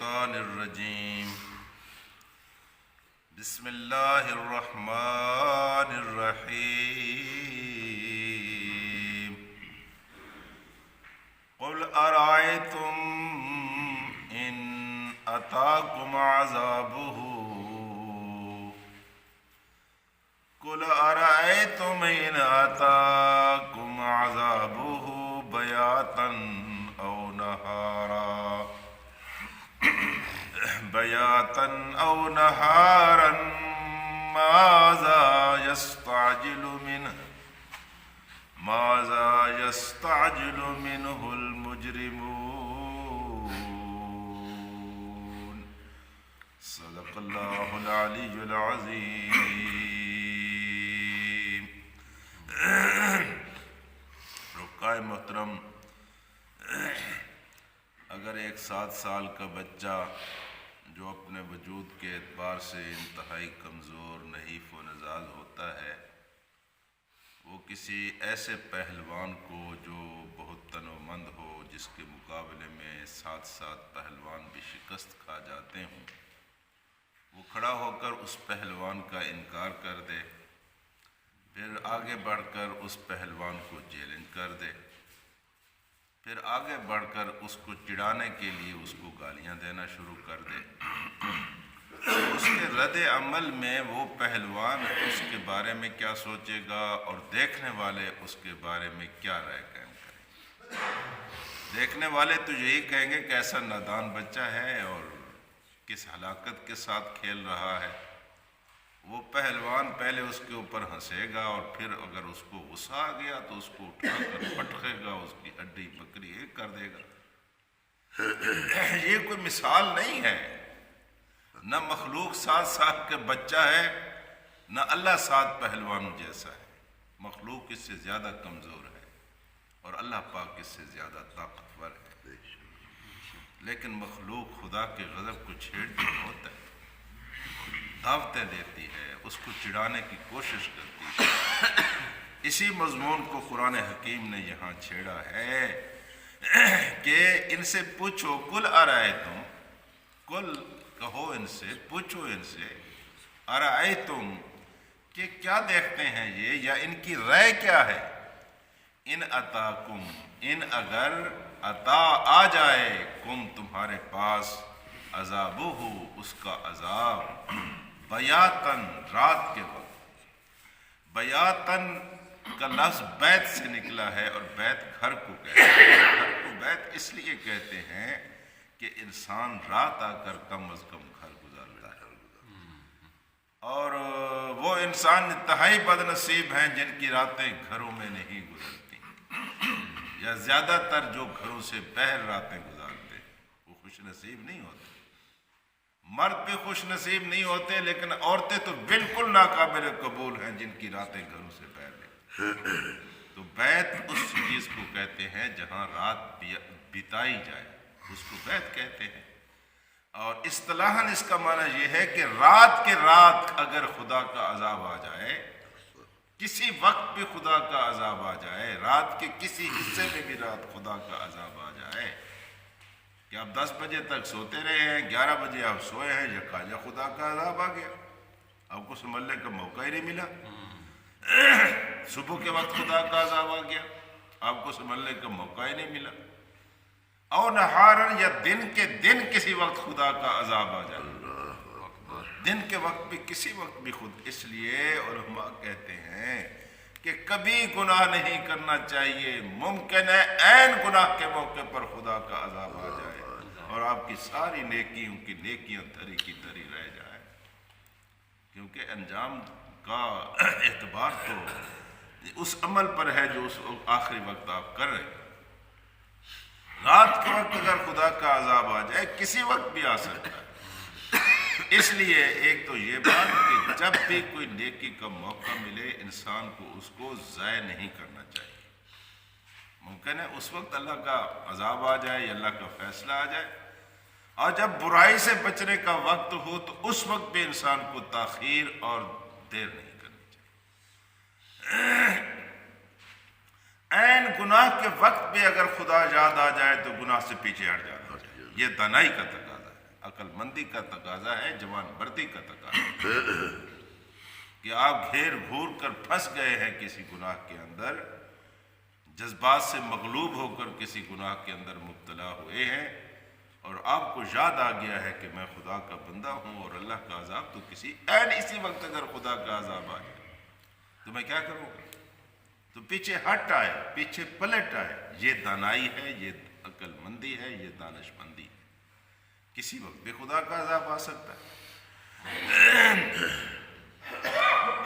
الشیطان الرجیم بسم اللہ الرحمن الرحیم قل ارأیتم ان اتاکم عذابہ قل ارأیتم ان اتاکم عذابہ بیاتا او نہارا ماذا يستعجل منه المجرمون صدق اللہ العلی العظیم. رکائے محترم، اگر ایک 7 سال کا بچہ جو اپنے وجود کے اعتبار سے انتہائی کمزور نحیف و نزال ہوتا ہے، وہ کسی ایسے پہلوان کو جو بہت تنومند ہو، جس کے مقابلے میں 7 پہلوان بھی شکست کھا جاتے ہوں، وہ کھڑا ہو کر اس پہلوان کا انکار کر دے، پھر آگے بڑھ کر اس پہلوان کو چیلنج کر دے، پھر آگے بڑھ کر اس کو چڑھانے کے لیے اس کو گالیاں دینا شروع کر دے، اس کے رد عمل میں وہ پہلوان اس کے بارے میں کیا سوچے گا اور دیکھنے والے اس کے بارے میں کیا رائے قائم کریں گے؟ دیکھنے والے تو یہی کہیں گے کہ ایسا نادان بچہ ہے اور کس ہلاکت کے ساتھ کھیل رہا ہے. وہ پہلوان پہلے اس کے اوپر ہنسے گا اور پھر اگر اس کو غصہ آ گیا تو اس کو اٹھا کر پٹکے گا، اس کی ہڈی بکری ایک کر دے گا. یہ کوئی مثال نہیں ہے. نہ مخلوق 7 سال کا بچہ ہے، نہ اللہ 7 پہلوانوں جیسا ہے. مخلوق اس سے زیادہ کمزور ہے اور اللہ پاک اس سے زیادہ طاقتور ہے. لیکن مخلوق خدا کے غضب کو چھیڑتی ہوتا ہے، دعوتیں دیتی ہے، اس کو چڑھانے کی کوشش کرتی ہے. اسی مضمون کو قرآن حکیم نے یہاں چھیڑا ہے کہ ان سے پوچھو، کل ارائیتم، کل کہو ان سے، پوچھو ان سے، ارائیتم کہ کیا دیکھتے ہیں یہ، یا ان کی رائے کیا ہے، ان اتاکم، ان اگر عطا آ جائے، کم تمہارے پاس، عذابہ اس کا عذاب، بیاتن رات کے وقت. بیاتن کا لفظ بیت سے نکلا ہے اور بیت گھر کو کہتے ہیں. گھر کو بیت اس لیے کہتے ہیں کہ انسان رات آ کر کم از کم گھر گزارتا ہے، اور وہ انسان انتہائی بد نصیب ہیں جن کی راتیں گھروں میں نہیں گزرتی، یا زیادہ تر جو گھروں سے باہر راتیں گزارتے ہیں وہ خوش نصیب نہیں ہوتے. مرد بھی خوش نصیب نہیں ہوتے، لیکن عورتیں تو بالکل ناقابل قبول ہیں جن کی راتیں گھروں سے باہر نہیں. تو بیت اس چیز کو کہتے ہیں جہاں رات بتائی جائے، اس کو بیت کہتے ہیں. اور اصطلاحاً اس کا معنی یہ ہے کہ رات کے رات اگر خدا کا عذاب آ جائے، کسی وقت بھی خدا کا عذاب آ جائے، رات کے کسی حصے میں بھی رات خدا کا عذاب آ جائے، کہ آپ 10 بجے تک سوتے رہے ہیں، 11 بجے آپ سوئے ہیں، یا خواجہ خدا کا عذاب آ گیا، آپ کو سنبھلنے کا موقع ہی نہیں ملا. صبح کے وقت خدا کا عذاب آ گیا، آپ کو سنبھلنے کا موقع ہی نہیں ملا. او نہارن، یا دن کے دن کسی وقت خدا کا عذاب آ جائے، دن کے وقت بھی کسی وقت بھی خود. اس لیے علماء کہتے ہیں کہ کبھی گناہ نہیں کرنا چاہیے. ممکن ہے عین گناہ کے موقع پر خدا کا عذاب آ جائے اور آپ کی ساری نیکیوں کی نیکیاں تھری کی تھری رہ جائیں، کیونکہ انجام کا اعتبار تو اس عمل پر ہے جو اس آخری وقت آپ کر رہے ہیں. رات کے وقت اگر خدا کا عذاب آ جائے، کسی وقت بھی آ سکتا ہے. اس لیے ایک تو یہ بات کہ جب بھی کوئی نیکی کا موقع ملے، انسان کو اس کو ضائع نہیں کرنا چاہیے. ممکن ہے اس وقت اللہ کا عذاب آ جائے یا اللہ کا فیصلہ آ جائے، اور جب برائی سے بچنے کا وقت ہو تو اس وقت بھی انسان کو تاخیر اور دیر نہیں کرنی چاہیے. عین گناہ کے وقت بھی اگر خدا یاد آ جائے تو گناہ سے پیچھے ہٹ جانا چاہیے. یہ دانائی کا تقاضا ہے. عقل مندی کا تقاضا ہے، جوان مردی کا تقاضا ہے کہ آپ گھیر گھور کر پھنس گئے ہیں کسی گناہ کے اندر، جذبات سے مغلوب ہو کر کسی گناہ کے اندر مبتلا ہوئے ہیں، اور آپ کو یاد آ گیا ہے کہ میں خدا کا بندہ ہوں اور اللہ کا عذاب تو کسی اسی وقت اگر خدا کا عذاب آ جائے تو میں کیا کروں گا؟ تو پیچھے ہٹ آئے، پیچھے پلٹ آئے۔ یہ دانائی ہے، یہ عقل مندی ہے، یہ دانش مندی ہے۔ کسی وقت بھی خدا کا عذاب آ سکتا ہے۔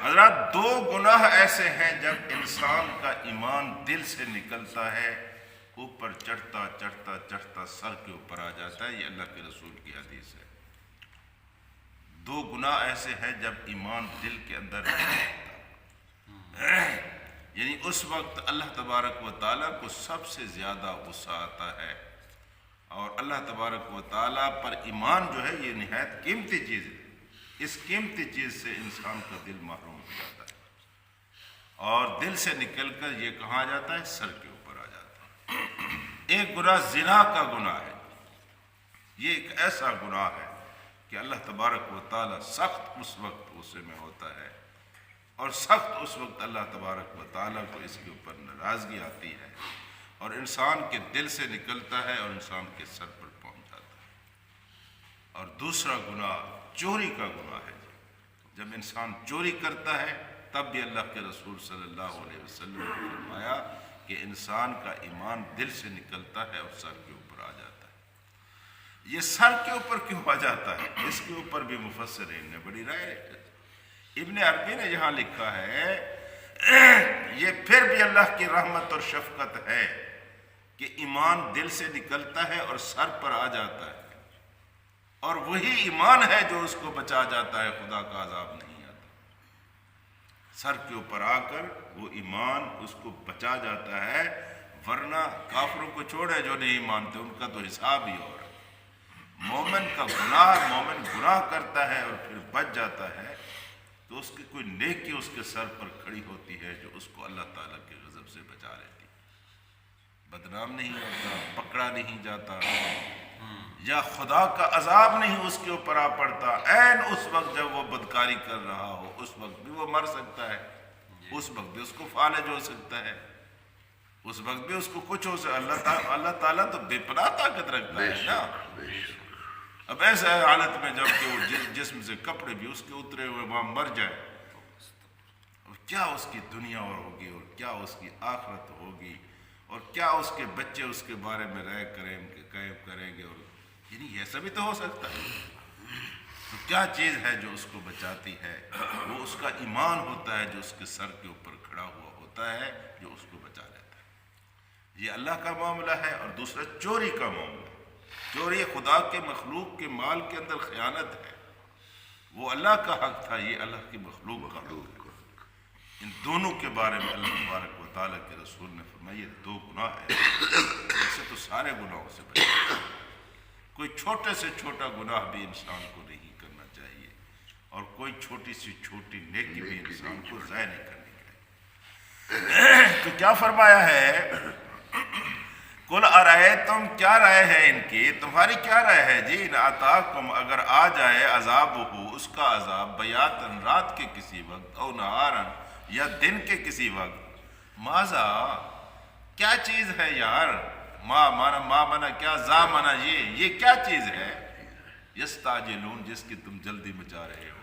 حضرات، دو گناہ ایسے ہیں جب انسان کا ایمان دل سے نکلتا ہے، اوپر چڑھتا چڑھتا چڑھتا سر کے اوپر آ جاتا ہے۔ یہ اللہ کے رسول کی حدیث ہے۔ دو گناہ ایسے ہیں جب ایمان دل کے اندر یعنی اس وقت اللہ تبارک و تعالیٰ کو سب سے زیادہ غصہ آتا ہے، اور اللہ تبارک و تعالیٰ پر ایمان جو ہے یہ نہایت قیمتی چیز ہے۔ اس قیمتی چیز سے انسان کا دل محروم ہو جاتا ہے، اور دل سے نکل کر یہ کہاں آ جاتا ہے؟ سر کے اوپر آ جاتا ہے۔ ایک گناہ زنا کا گناہ ہے۔ یہ ایک ایسا گناہ ہے کہ اللہ تبارک و تعالیٰ سخت اس وقت غصے میں ہوتا ہے، اور سخت اس وقت اللہ تبارک و تعالیٰ کو اس کے اوپر ناراضگی آتی ہے، اور انسان کے دل سے نکلتا ہے اور انسان کے سر پر پہنچ جاتا ہے۔ اور دوسرا گناہ چوری کا گناہ ہے۔ جب انسان چوری کرتا ہے تب بھی اللہ کے رسول صلی اللہ علیہ وسلم نے فرمایا کہ انسان کا ایمان دل سے نکلتا ہے اور سر کے اوپر آ جاتا ہے۔ یہ سر کے اوپر کیوں آ جاتا ہے؟ اس کے اوپر بھی مفسرین نے بڑی رائے ہے۔ ابن عربی نے یہاں لکھا ہے یہ پھر بھی اللہ کی رحمت اور شفقت ہے کہ ایمان دل سے نکلتا ہے اور سر پر آ جاتا ہے، اور وہی ایمان ہے جو اس کو بچا جاتا ہے، خدا کا عذاب نہیں آتا۔ سر کے اوپر آ کر وہ ایمان اس کو بچا جاتا ہے، ورنہ کافروں کو چھوڑے جو نہیں مانتے، ان کا تو حساب ہی اور ہے۔ مومن کا گناہ، مومن گناہ کرتا ہے اور پھر بچ جاتا ہے تو اس کی کوئی نیکی اس کے سر پر کھڑی ہوتی ہے جو اس کو اللہ تعالیٰ کے غضب سے بچا لیتی ہے۔ بدنام نہیں ہوتا، پکڑا نہیں جاتا، یا خدا کا عذاب نہیں اس کے اوپر آ پڑتا۔ عین اس وقت جب وہ بدکاری کر رہا ہو اس وقت بھی وہ مر سکتا ہے، اس وقت بھی اس کو فالج ہو سکتا ہے، اس وقت بھی اس کو کچھ ہو سکتا ہے۔ اللہ تعالیٰ تو بے پناہ طاقت رکھتا ہے نا۔ اب ایسا حالت میں جب کہ وہ جسم سے کپڑے بھی اس کے اترے ہوئے وہاں مر جائے، اور کیا اس کی دنیا اور ہوگی، اور کیا اس کی آخرت ہوگی، اور کیا اس کے بچے اس کے بارے میں رائے کریں گے، اور یعنی ایسا بھی تو ہو سکتا ہے۔ تو کیا چیز ہے جو اس کو بچاتی ہے؟ وہ اس کا ایمان ہوتا ہے جو اس کے سر کے اوپر کھڑا ہوا ہوتا ہے، جو اس کو بچا لیتا ہے۔ یہ اللہ کا معاملہ ہے۔ اور دوسرا چوری کا معاملہ۔ چوری خدا کے مخلوق کے مال کے اندر خیانت ہے۔ وہ اللہ کا حق تھا، یہ اللہ کی مخلوق کا حق ہے۔ ان دونوں کے بارے میں اللہ تبارک و تعالیٰ کے رسول نے فرمایا یہ دو گناہ ہیں۔ ایسے تو سارے گناہوں سے بچنا، کوئی چھوٹے سے چھوٹا گناہ بھی انسان کو نہیں کرنا چاہیے، اور کوئی چھوٹی سی چھوٹی نیکی بھی انسان کو ضائع نہیں کرنی چاہیے۔ تو کیا فرمایا ہے؟ کل ارائیتم، کیا رائے ہے ان کی، تمہاری کیا رائے ہے جی؟ ان اتاکم، اگر آ جائے عذاب ہو، اس کا عذاب، بیاتن، رات کے کسی وقت، او نہارن، یا دن کے کسی وقت، ماذا، کیا چیز ہے یار؟ ما مانا کیا، زا مانا یہ کیا چیز ہے؟ یستعجلون، جس کی تم جلدی مچا رہے ہو۔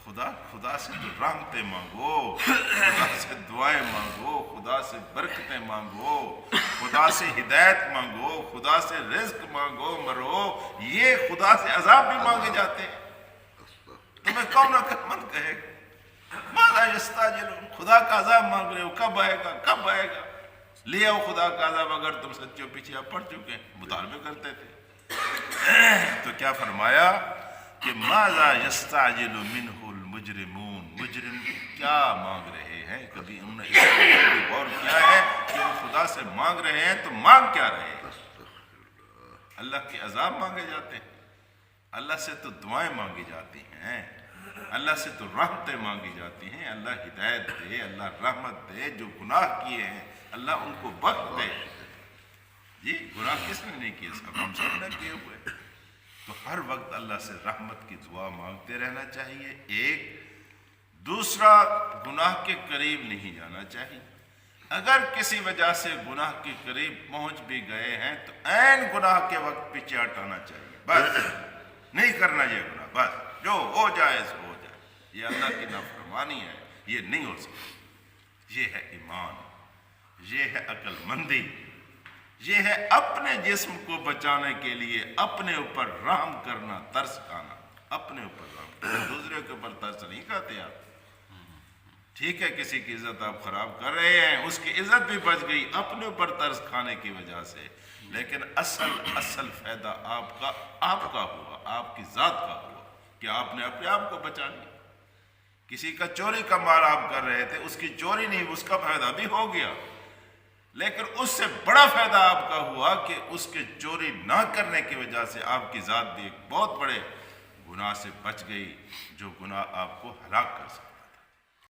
خدا سے تو رحمتیں مانگو، خدا سے دعائیں مانگو، خدا سے برکتیں مانگو، خدا سے ہدایت مانگو، خدا سے رزق مانگو، مرو۔ یہ خدا سے عذاب بھی مانگے جاتے ہیں۔ تمہیں کون عقل مند کہے گا؟ ماذا یستعجلون، خدا کا عذاب مانگ رہے ہو، کب آئے گا، کب آئے گا؟ لے آؤ خدا کا عذاب اگر تم سچے ہو۔ پیچھے آپ پڑھ چکے ہیں، مطالبے کرتے تھے۔ تو کیا فرمایا کہ ماذا یستعجل منہ المجرمون، مجرم کیا مانگ رہے ہیں؟ کبھی انہوں نے اس پر غور کیا ہے کہ وہ خدا سے مانگ رہے ہیں تو مانگ کیا رہے ہیں؟ اللہ کے عذاب مانگے جاتے ہیں؟ اللہ سے تو دعائیں مانگی جاتی ہیں، اللہ سے تو رحمتیں مانگی جاتی ہیں۔ اللہ ہدایت دے، اللہ رحمت دے، جو گناہ کیے ہیں اللہ ان کو بخش دے۔ جی گناہ کس نے نہیں کیے؟ سب ہم سب نے کیے ہوئے۔ تو ہر وقت اللہ سے رحمت کی دعا مانگتے رہنا چاہیے۔ ایک دوسرا، گناہ کے قریب نہیں جانا چاہیے۔ اگر کسی وجہ سے گناہ کے قریب پہنچ بھی گئے ہیں تو عین گناہ کے وقت پیچھے ہٹانا چاہیے، بس نہیں کرنا یہ گناہ، بس جو ہو جائے سو ہو جائے۔ یہ اللہ کی نافرمانی ہے، یہ نہیں ہو سکتا۔ یہ ہے ایمان، یہ ہے عقل مندی، یہ ہے اپنے جسم کو بچانے کے لیے اپنے اوپر رحم کرنا، ترس کھانا، اپنے اوپر رحم کرنا۔ دوسرے کے اوپر ترس نہیں کھاتے آپ۔ ٹھیک ہے کسی کی عزت آپ خراب کر رہے ہیں، اس کی عزت بھی بچ گئی اپنے اوپر ترس کھانے کی وجہ سے، لیکن اصل فائدہ آپ کا ہوا، آپ کی ذات کا ہوا کہ آپ نے اپنے آپ کو بچا لیا۔ کسی کا چوری کا مال آپ کر رہے تھے، اس کی چوری نہیں، اس کا فائدہ بھی ہو گیا، لیکن اس سے بڑا فائدہ آپ کا ہوا کہ اس کے چوری نہ کرنے کی وجہ سے آپ کی ذات بھی ایک بہت بڑے گناہ سے بچ گئی، جو گناہ آپ کو ہلاک کر سکتا۔